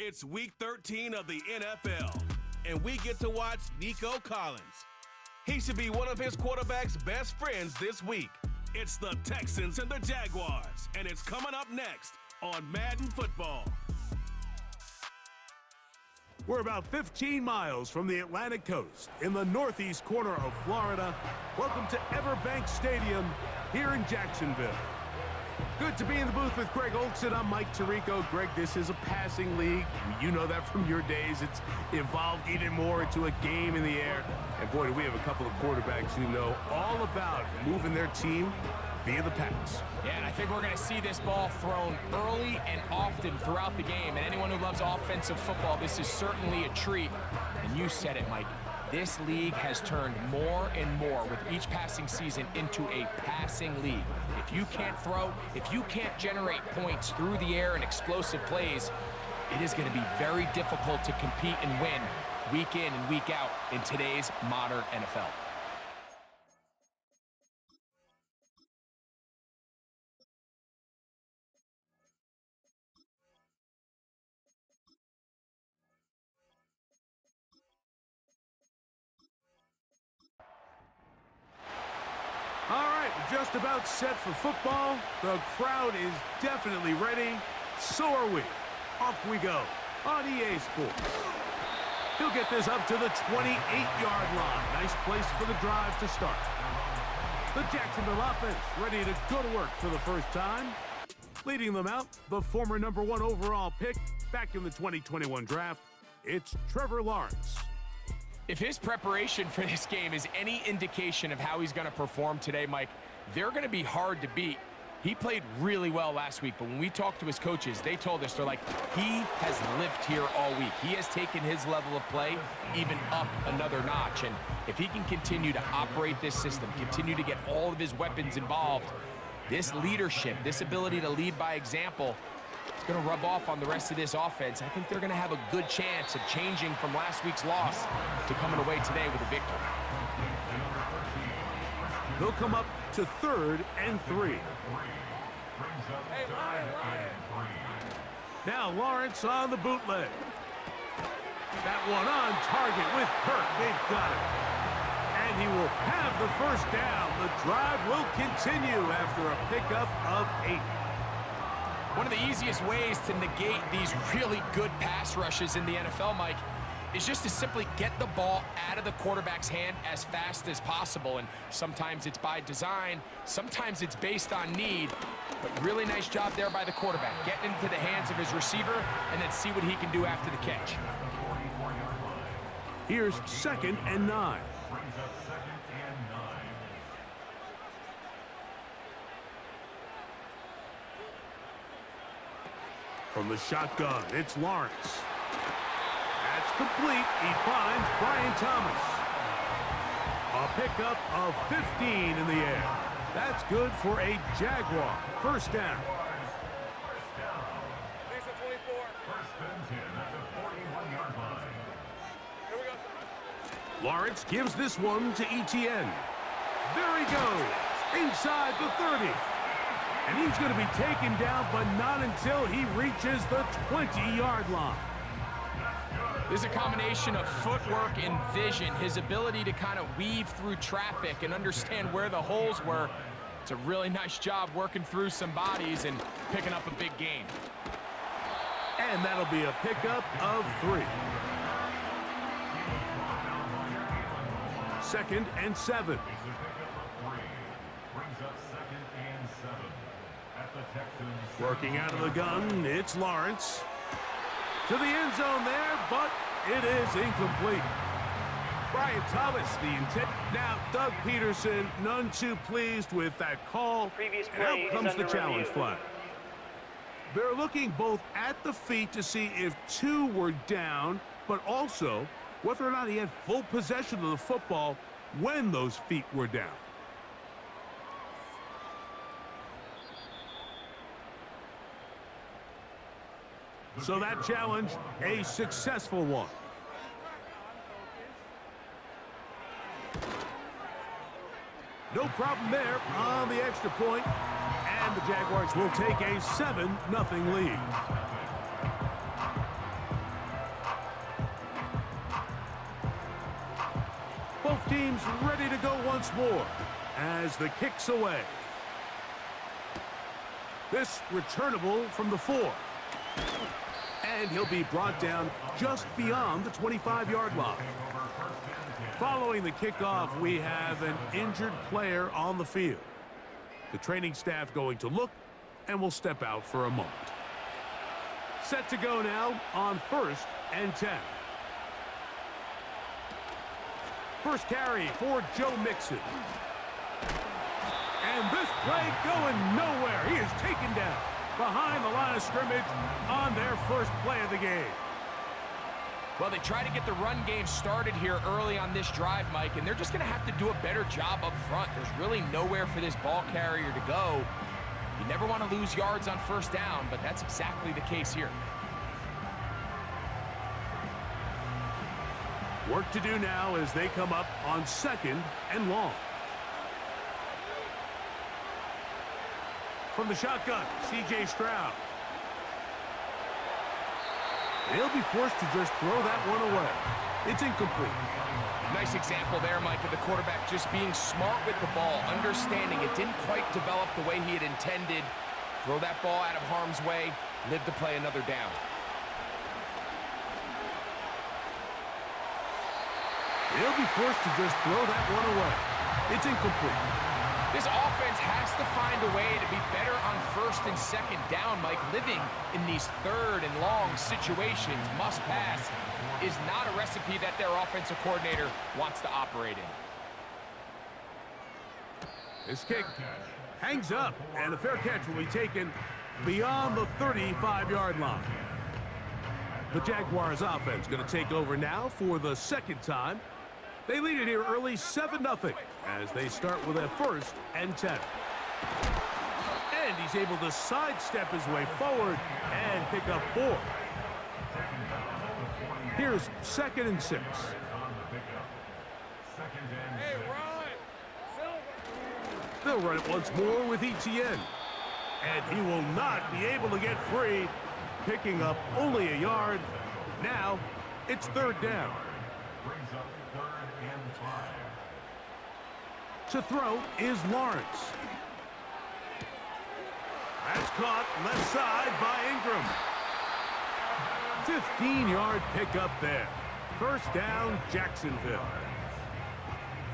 It's Week 13 of the NFL, and we get to watch Nico Collins. He should be one of his quarterback's best friends this week. It's the Texans and the Jaguars, and it's coming up next on Madden Football. We're about 15 miles from the Atlantic coast in the northeast corner of Florida. Welcome to Everbank Stadium here in Jacksonville. Good to be in the booth with Greg Olson. I'm Mike Tirico. Greg, this is a passing league. You know that from your days. It's evolved even more into a game in the air. And boy, do we have a couple of quarterbacks who know all about moving their team via the pass. Yeah, and I think we're going to see this ball thrown early and often throughout the game. And anyone who loves offensive football, this is certainly a treat. And you said it, Mike. This league has turned more and more with each passing season into a passing league. If you can't throw, if you can't generate points through the air and explosive plays, it is going to be very difficult to compete and win week in and week out in today's modern NFL. All right, just about set for football. The crowd is definitely ready. So are we. Off we go on EA Sports. He'll get this up to the 28-yard line. Nice place for the drive to start. The Jacksonville offense ready to go to work for the first time. Leading them out, the former #1 overall pick back in the 2021 draft. It's Trevor Lawrence. If his preparation for this game is any indication of how he's going to perform today, Mike, they're going to be hard to beat. He played really well last week, but when we talked to his coaches, they told us, they're like, he has lived here all week. He has taken his level of play even up another notch. And if he can continue to operate this system, continue to get all of his weapons involved, this leadership, this ability to lead by example, it's going to rub off on the rest of this offense. I think they're going to have a good chance of changing from last week's loss to coming away today with a victory. They'll come up to 3rd and 3. Now Lawrence on the bootleg. That one on target with Kirk. They've got it. And he will have the first down. The drive will continue after a pickup of 8. One of the easiest ways to negate these really good pass rushes in the NFL, Mike, is just to simply get the ball out of the quarterback's hand as fast as possible. And sometimes it's by design, sometimes it's based on need. But really nice job there by the quarterback, getting into the hands of his receiver and then see what he can do after the catch. Here's 2nd and 9. From the shotgun, it's Lawrence. That's complete. He finds Brian Thomas. A pickup of 15 in the air. That's good for a Jaguar. First down. Lawrence gives this one to Etienne. There he goes. Inside the 30. And he's going to be taken down, but not until he reaches the 20-yard line. There's a combination of footwork and vision, his ability to kind of weave through traffic and understand where the holes were. It's a really nice job working through some bodies and picking up a big gain. And that'll be a pickup of 3. 2nd and 7. Working out of the gun, it's Lawrence. To the end zone there, but it is incomplete. Brian Thomas, the intent. Now, Doug Peterson, none too pleased with that call. And out comes the challenge flag. They're looking both at the feet to see if 2 were down, but also whether or not he had full possession of the football when those feet were down. So that challenge, a successful one. No problem there on the extra point, and the Jaguars will take a 7-0 lead. seems ready to go once more as the kick's away. This returnable from the 4. And he'll be brought down just beyond the 25-yard line. Following the kickoff, we have an injured player on the field. The training staff going to look and will step out for a moment. Set to go now on 1st and 10. First carry for Joe Mixon. And this play going nowhere. He is taken down behind the line of scrimmage on their first play of the game. Well, they try to get the run game started here early on this drive, Mike, and they're just going to have to do a better job up front. There's really nowhere for this ball carrier to go. You never want to lose yards on first down, but that's exactly the case here. Work to do now as they come up on 2nd and long. From the shotgun, C.J. Stroud. He'll be forced to just throw that one away. It's incomplete. Nice example there, Mike, of the quarterback just being smart with the ball, understanding it didn't quite develop the way he had intended. Throw that ball out of harm's way, live to play another down. He'll be forced to just throw that one away. It's incomplete. This offense has to find a way to be better on 1st and 2nd down, Mike. Living in these 3rd and long situations, must pass, is not a recipe that their offensive coordinator wants to operate in. This kick hangs up, and a fair catch will be taken beyond the 35-yard line. The Jaguars offense going to take over now for the 2nd time. They lead it here early 7-0 as they start with a 1st and 10. And he's able to sidestep his way forward and pick up 4. Here's 2nd and 6. They'll run it once more with Etienne. And he will not be able to get free, picking up only a yard. Now it's 3rd down. To throw is Lawrence. That's caught left side by Ingram. 15-yard pickup there. 1st down, Jacksonville.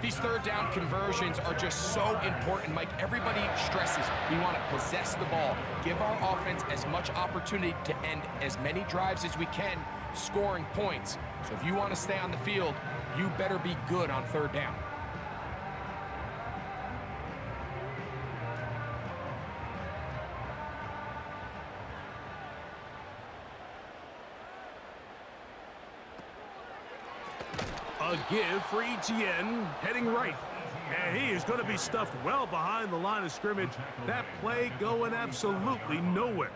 These 3rd down conversions are just so important, Mike. Everybody stresses we want to possess the ball, give our offense as much opportunity to end as many drives as we can, scoring points. So if you want to stay on the field, you better be good on 3rd down. A give for Etienne, heading right. And he is going to be stuffed well behind the line of scrimmage. That play going absolutely nowhere.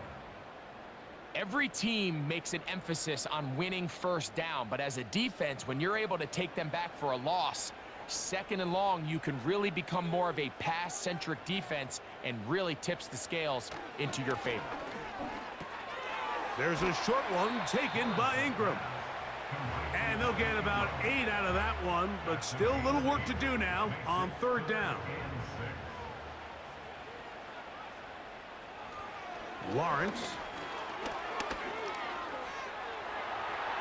Every team makes an emphasis on winning 1st down, but as a defense, when you're able to take them back for a loss, 2nd and long, you can really become more of a pass-centric defense and really tips the scales into your favor. There's a short one taken by Ingram. And they'll get about 8 out of that one, but still a little work to do now on 3rd down. Lawrence.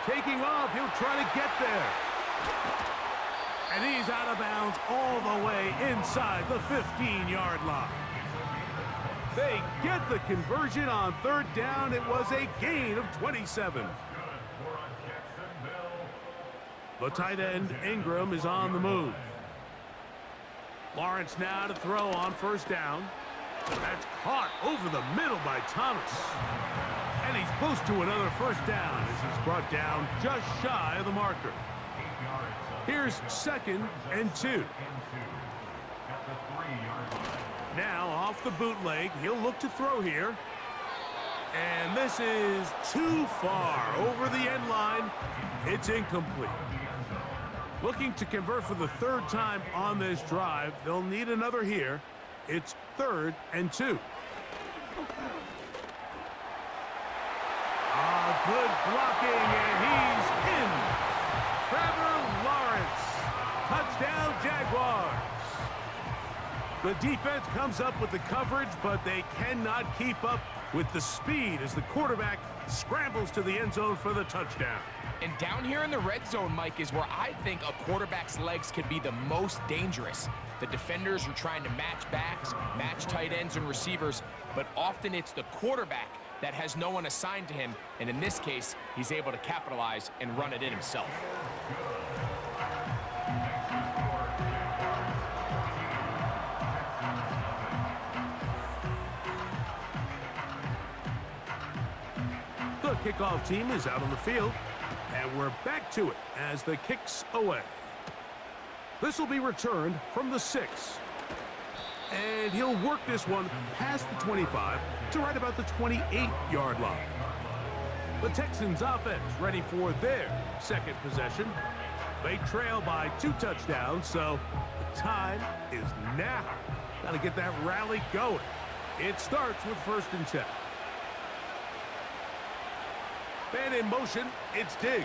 Taking off, he'll try to get there. And he's out of bounds all the way inside the 15-yard line. They get the conversion on 3rd down. It was a gain of 27. The tight end, Ingram, is on the move. Lawrence now to throw on 1st down. That's caught over the middle by Thomas. And he's close to another 1st down as he's brought down just shy of the marker. Here's 2nd and 2. Now off the bootleg, he'll look to throw here. And this is too far over the end line. It's incomplete. Looking to convert for the 3rd time on this drive. They'll need another here. It's 3rd and 2. Good blocking, and he's in. Trevor Lawrence Touchdown, Jaguars. The defense comes up with the coverage, but they cannot keep up with the speed as the quarterback scrambles to the end zone for the touchdown. And down here in the red zone, Mike, is where I think a quarterback's legs can be the most dangerous. The defenders are trying to match backs, match tight ends and receivers, but often it's the quarterback that has no one assigned to him, and in this case, he's able to capitalize and run it in himself. The kickoff team is out on the field, and we're back to it as the kick's away. This will be returned from the 6. And he'll work this one past the 25 to right about the 28-yard line. The Texans offense ready for their second possession. They trail by 2 touchdowns, so the time is now. Got to get that rally going. It starts with 1st and 10. Man in motion, it's Diggs.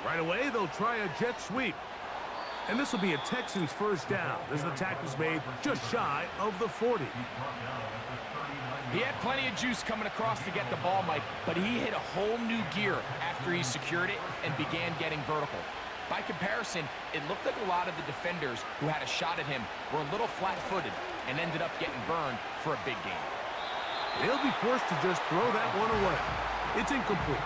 Right away, they'll try a jet sweep. And this will be a Texans first down as the tackle's made just shy of the 40. He had plenty of juice coming across to get the ball, Mike, but he hit a whole new gear after he secured it and began getting vertical. By comparison, it looked like a lot of the defenders who had a shot at him were a little flat-footed and ended up getting burned for a big game. He'll be forced to just throw that one away. It's incomplete.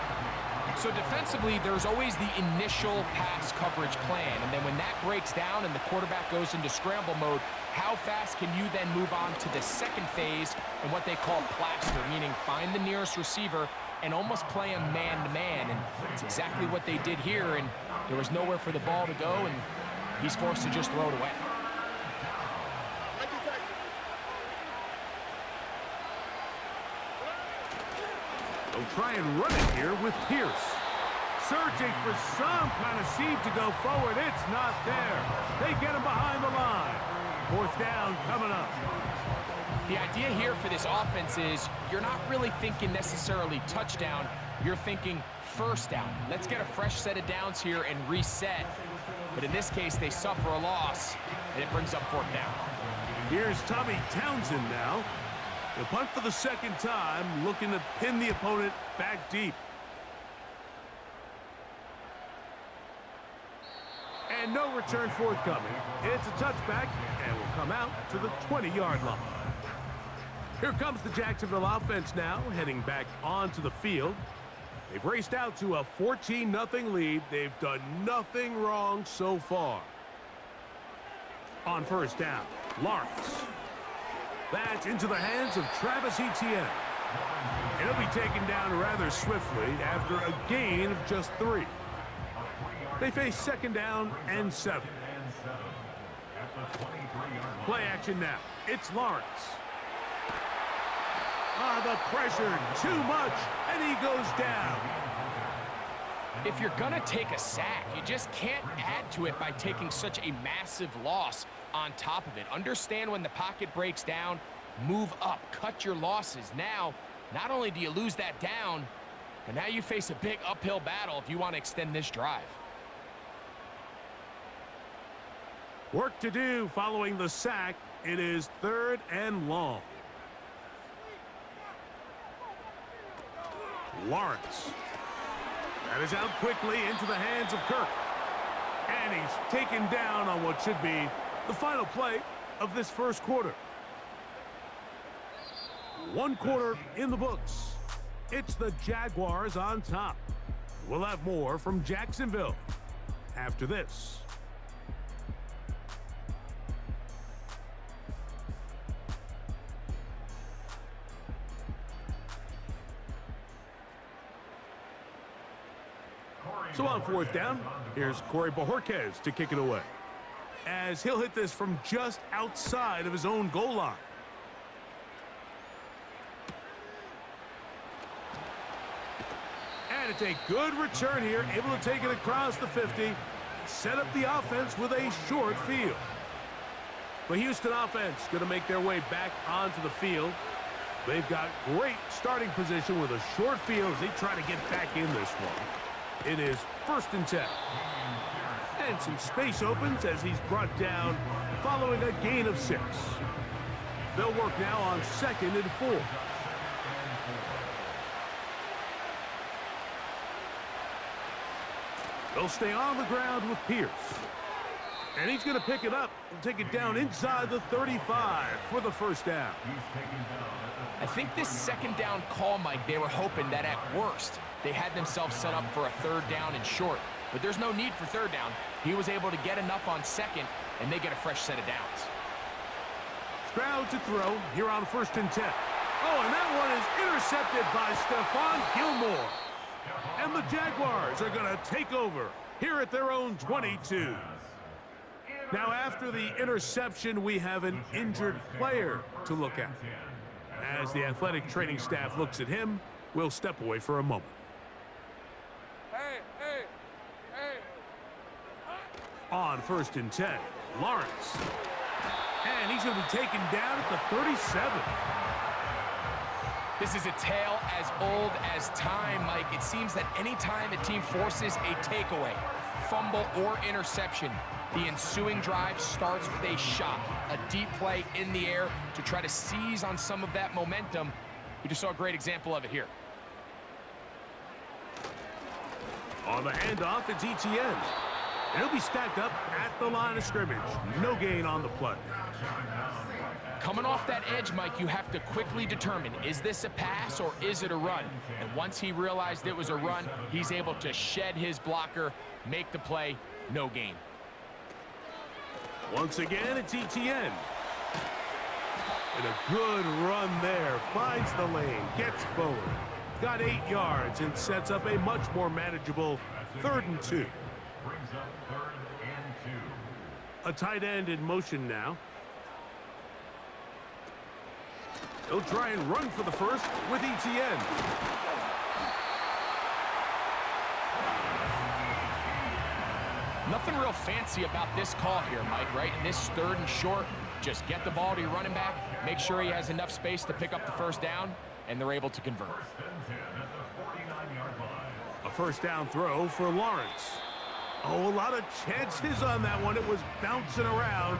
So defensively, there's always the initial pass coverage plan, and then when that breaks down and the quarterback goes into scramble mode, how fast can you then move on to the second phase and what they call plaster, meaning find the nearest receiver and almost play him man-to-man, and it's exactly what they did here, and there was nowhere for the ball to go, and he's forced to just throw it away. They'll try and run it here with Pierce. Searching for some kind of seed to go forward. It's not there. They get him behind the line. 4th down coming up. The idea here for this offense is you're not really thinking necessarily touchdown. You're thinking first down. Let's get a fresh set of downs here and reset. But in this case, they suffer a loss, and it brings up 4th down. Here's Tommy Townsend now. The punt for the second time, looking to pin the opponent back deep. And no return forthcoming. It's a touchback, and will come out to the 20-yard line. Here comes the Jacksonville offense now, heading back onto the field. They've raced out to a 14-0 lead. They've done nothing wrong so far. On 1st down, Lawrence. That's into the hands of Travis Etienne. And he'll be taken down rather swiftly after a gain of just 3. They face 2nd down and 7. Play action now. It's Lawrence. The pressure, too much, and he goes down. If you're going to take a sack, you just can't add to it by taking such a massive loss on top of it. Understand when the pocket breaks down, move up, cut your losses. Now, not only do you lose that down, but now you face a big uphill battle if you want to extend this drive. Work to do following the sack. It is 3rd and long. Lawrence. That is out quickly into the hands of Kirk. And he's taken down on what should be the final play of this first quarter. 1 quarter in the books. It's the Jaguars on top. We'll have more from Jacksonville after this. So on 4th down, here's Corey Bojorquez to kick it away, as he'll hit this from just outside of his own goal line. And it's a good return here, able to take it across the 50, set up the offense with a short field. The Houston offense going to make their way back onto the field. They've got great starting position with a short field as they try to get back in this one. It is 1st and 10. And some space opens as he's brought down following a gain of 6. They'll work now on 2nd and 4. They'll stay on the ground with Pierce. And he's going to pick it up and take it down inside the 35 for the first down. I think this 2nd down call, Mike, they were hoping that at worst they had themselves set up for a 3rd down and short. But there's no need for 3rd down. He was able to get enough on 2nd, and they get a fresh set of downs. Stroud to throw here on 1st and 10. Oh, and that one is intercepted by Stephon Gilmore. And the Jaguars are going to take over here at their own 22. Now, after the interception, we have an injured player to look at. As the athletic training staff looks at him, we'll step away for a moment. On 1st and 10, Lawrence. And he's going to be taken down at the 37. This is a tale as old as time, Mike. It seems that any time a team forces a takeaway, fumble, or interception, the ensuing drive starts with a shot, a deep play in the air to try to seize on some of that momentum. We just saw a great example of it here. On the handoff, it's ETN. And he'll be stacked up at the line of scrimmage. No gain on the play. Coming off that edge, Mike, you have to quickly determine, is this a pass or is it a run? And once he realized it was a run, he's able to shed his blocker, make the play, no gain. Once again, it's ETN. And a good run there. Finds the lane, gets forward. Got 8 yards and sets up a much more manageable 3rd and 2. A tight end in motion now. He'll try and run for the first with ETN. Nothing real fancy about this call here, Mike, right? In this 3rd and short, just get the ball to your running back, make sure he has enough space to pick up the first down, and they're able to convert. A 1st down throw for Lawrence. Oh, a lot of chances on that one. It was bouncing around,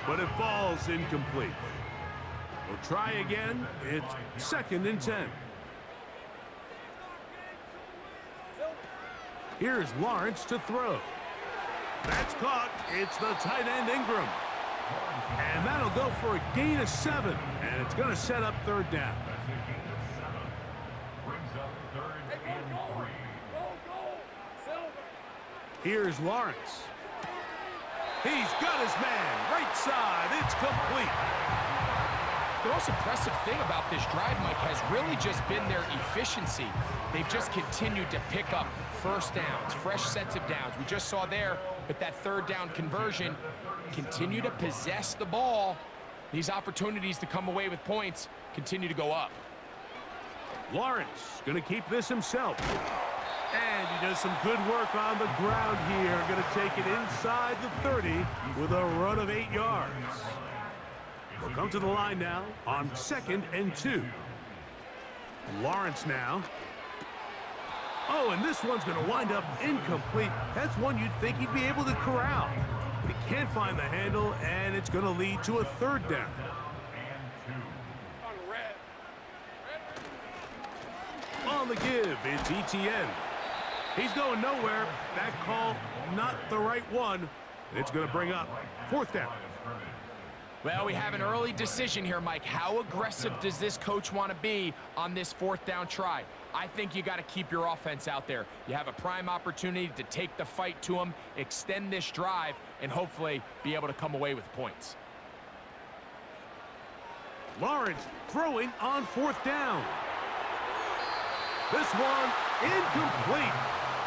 but it falls incomplete. We'll try again. It's 2nd and 10. Here's Lawrence to throw. That's caught. It's the tight end Ingram. And that'll go for a gain of 7. And it's going to set up 3rd down. Here's Lawrence. He's got his man. Right side. It's complete. The most impressive thing about this drive, Mike, has really just been their efficiency. They've just continued to pick up first downs, fresh sets of downs. We just saw there with that 3rd down conversion, continue to possess the ball. These opportunities to come away with points continue to go up. Lawrence going to keep this himself. And he does some good work on the ground here. Going to take it inside the 30 with a run of 8 yards. We'll come to the line now on 2nd and 2. Lawrence now. Oh, and this one's going to wind up incomplete. That's one you'd think he'd be able to corral. But he can't find the handle, and it's going to lead to a 3rd down. On the give, it's ETN. He's going nowhere. That call, not the right one. It's going to bring up 4th down. Well, we have an early decision here, Mike. How aggressive does this coach want to be on this 4th down try? I think you got to keep your offense out there. You have a prime opportunity to take the fight to them, extend this drive, and hopefully be able to come away with points. Lawrence throwing on 4th down. This one incomplete.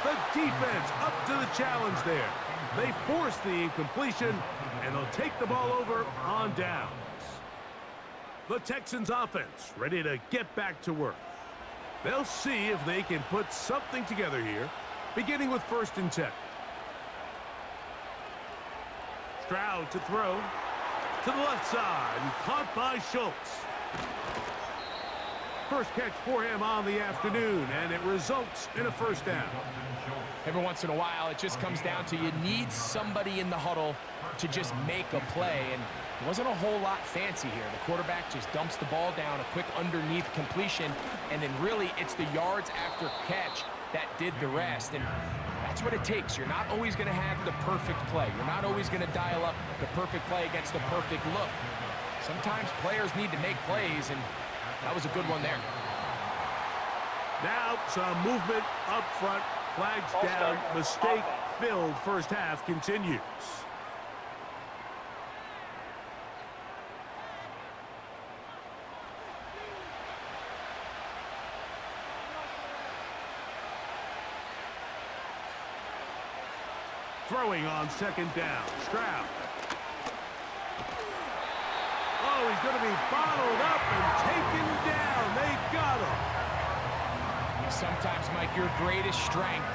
The defense up to the challenge there. They force the incompletion, and they'll take the ball over on downs. The Texans offense ready to get back to work. They'll see if they can put something together here, beginning with 1st and 10. Stroud to throw to the left side, and caught by Schultz. First catch for him on the afternoon, and it results in a first down. Every once in a while, it just comes down to you need somebody in the huddle to just make a play, and it wasn't a whole lot fancy here. The quarterback just dumps the ball down, a quick underneath completion, and then really it's the yards after catch that did the rest, and that's what it takes. You're not always going to have the perfect play. You're not always going to dial up the perfect play against the perfect look. Sometimes players need to make plays, and that was a good one there. Now some movement up front. Flags down. Mistake-filled first half continues. Throwing on second down. Stroud. Oh, he's going to be bottled up and taken down. They got him. Sometimes, Mike, your greatest strength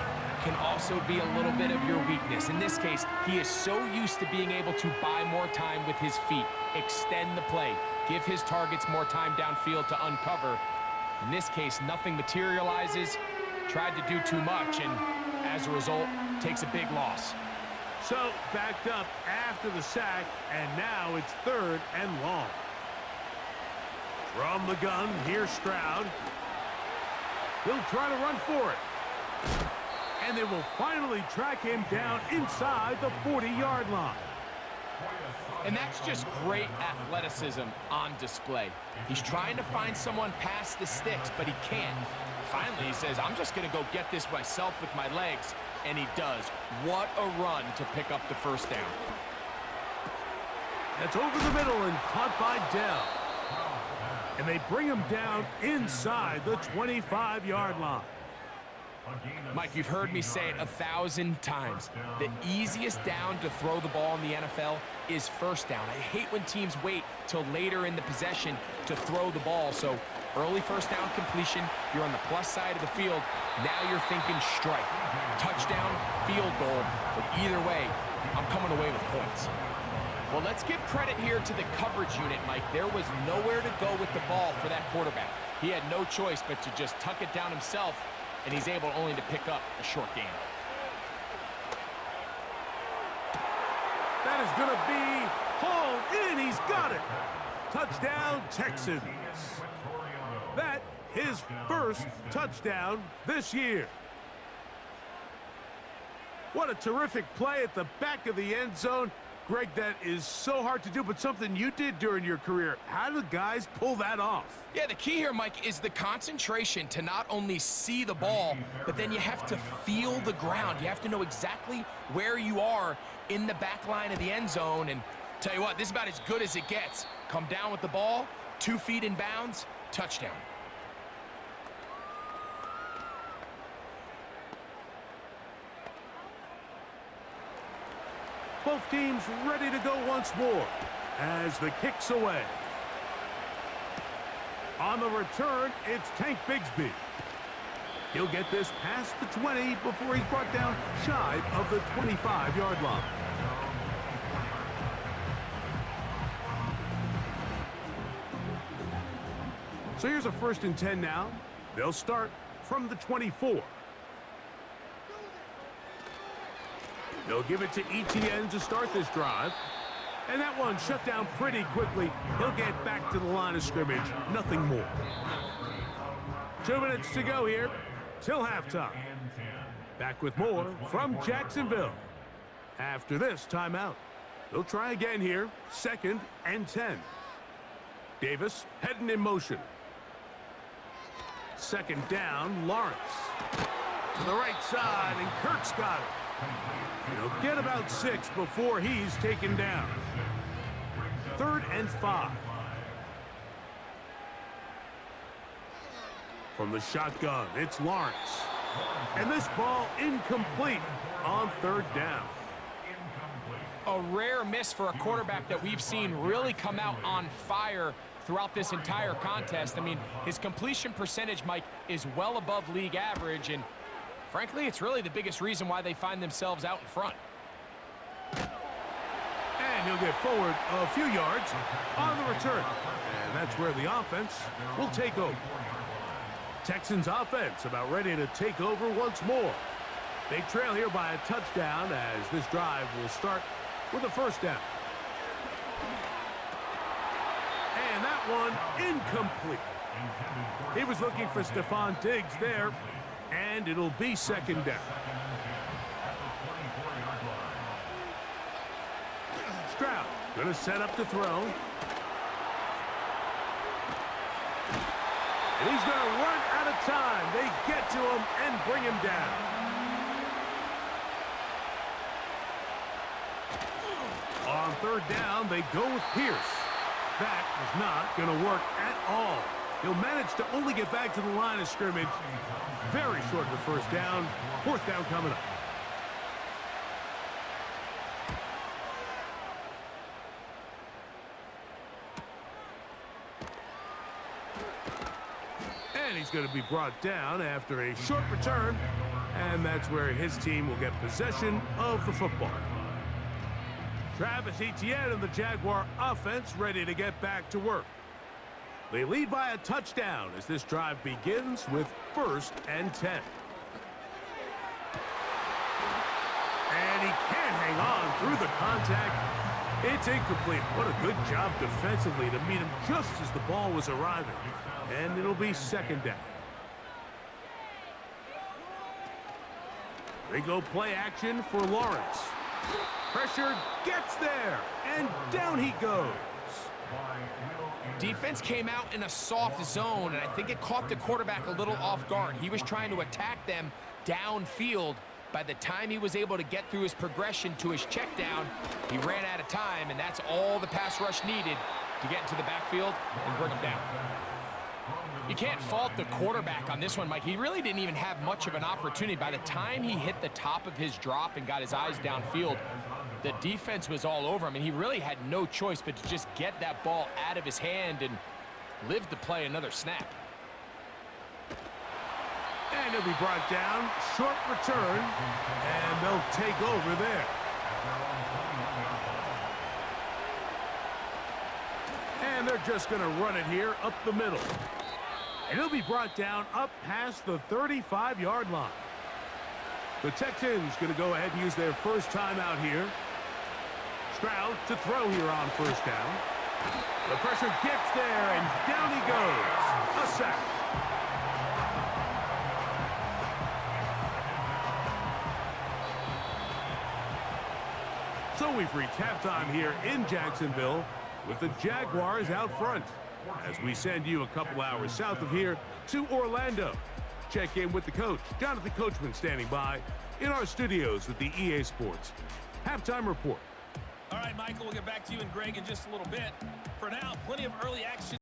can also be a little bit of your weakness. In this case, he is so used to being able to buy more time with his feet, extend the play, give his targets more time downfield to uncover. In this case, nothing materializes, tried to do too much, and as a result, takes a big loss. So, backed up after the sack, and now it's third and long. From the gun, here's Stroud. He'll try to run for it. And they will finally track him down inside the 40-yard line. And that's just great athleticism on display. He's trying to find someone past the sticks, but he can't. Finally, he says, I'm just going to go get this myself with my legs. And he does. What a run to pick up the first down. That's over the middle and caught by Dell. And they bring him down inside the 25-yard line. Mike, you've heard me say it 1,000 times. The easiest down to throw the ball in the NFL is first down. I hate when teams wait till later in the possession to throw the ball. So early first down completion, you're on the plus side of the field. Now you're thinking strike, touchdown, field goal. But either way, I'm coming away with points. Well, let's give credit here to the coverage unit, Mike. There was nowhere to go with the ball for that quarterback. He had no choice but to just tuck it down himself, and he's able only to pick up a short gain. That is going to be hauled in. He's got it. Touchdown, Texans. That his first touchdown this year. What a terrific play at the back of the end zone. Greg, that is so hard to do, but something you did during your career. How do guys pull that off? Yeah, the key here, Mike, is the concentration to not only see the ball, but then you have to feel the ground. You have to know exactly where you are in the back line of the end zone. And tell you what, this is about as good as it gets. Come down with the ball, 2 feet in bounds, touchdown. Both teams ready to go once more as the kick's away. On the return, it's Tank Bigsby. He'll get this past the 20 before he's brought down shy of the 25-yard line. So here's a 1st and 10 now. They'll start from the 24. They'll give it to ETN to start this drive. And that one shut down pretty quickly. He'll get back to the line of scrimmage. Nothing more. 2 minutes to go here till halftime. Back with more from Jacksonville. After this timeout, they'll try again here. 2nd and 10. Davis heading in motion. 2nd down, Lawrence. To the right side, and Kirk's got it. He'll get about 6 before he's taken down. 3rd and 5. From the shotgun, it's Lawrence. And this ball incomplete on 3rd down. A rare miss for a quarterback that we've seen really come out on fire throughout this entire contest. I mean, his completion percentage, Mike, is well above league average, and frankly, it's really the biggest reason why they find themselves out in front. And he'll get forward a few yards on the return. And that's where the offense will take over. Texans offense about ready to take over once more. They trail here by a touchdown as this drive will start with a first down. And that one incomplete. He was looking for Stephon Diggs there, and it'll be second down. Stroud going to set up to throw. And he's going to run out of time. They get to him and bring him down. On third down, they go with Pierce. That is not going to work at all. He'll manage to only get back to the line of scrimmage. Very short of the first down. Fourth down coming up. And he's going to be brought down after a short return. And that's where his team will get possession of the football. Travis Etienne and the Jaguar offense ready to get back to work. They lead by a touchdown as this drive begins with 1st and 10. And he can't hang on through the contact. It's incomplete. What a good job defensively to meet him just as the ball was arriving. And it'll be second down. They go play action for Lawrence. Pressure gets there, and down he goes. Defense came out in a soft zone, and I think it caught the quarterback a little off guard. He was trying to attack them downfield. By the time he was able to get through his progression to his check down, he ran out of time, and that's all the pass rush needed to get into the backfield and bring him down. You can't fault the quarterback on this one, Mike. He really didn't even have much of an opportunity. By the time he hit the top of his drop and got his eyes downfield, the defense was all over him, and he really had no choice but to just get that ball out of his hand and live to play another snap. And he'll be brought down. Short return, and they'll take over there. And they're just going to run it here up the middle. And he'll be brought down up past the 35-yard line. The Texans going to go ahead and use their first timeout here. Stroud to throw here on first down. The pressure gets there, and down he goes. A sack. So we've reached halftime here in Jacksonville with the Jaguars out front, as we send you a couple hours south of here to Orlando. Check in with the coach, Jonathan Coachman, standing by in our studios with the EA Sports Halftime Report. All right, Michael, we'll get back to you and Greg in just a little bit. For now, plenty of early action.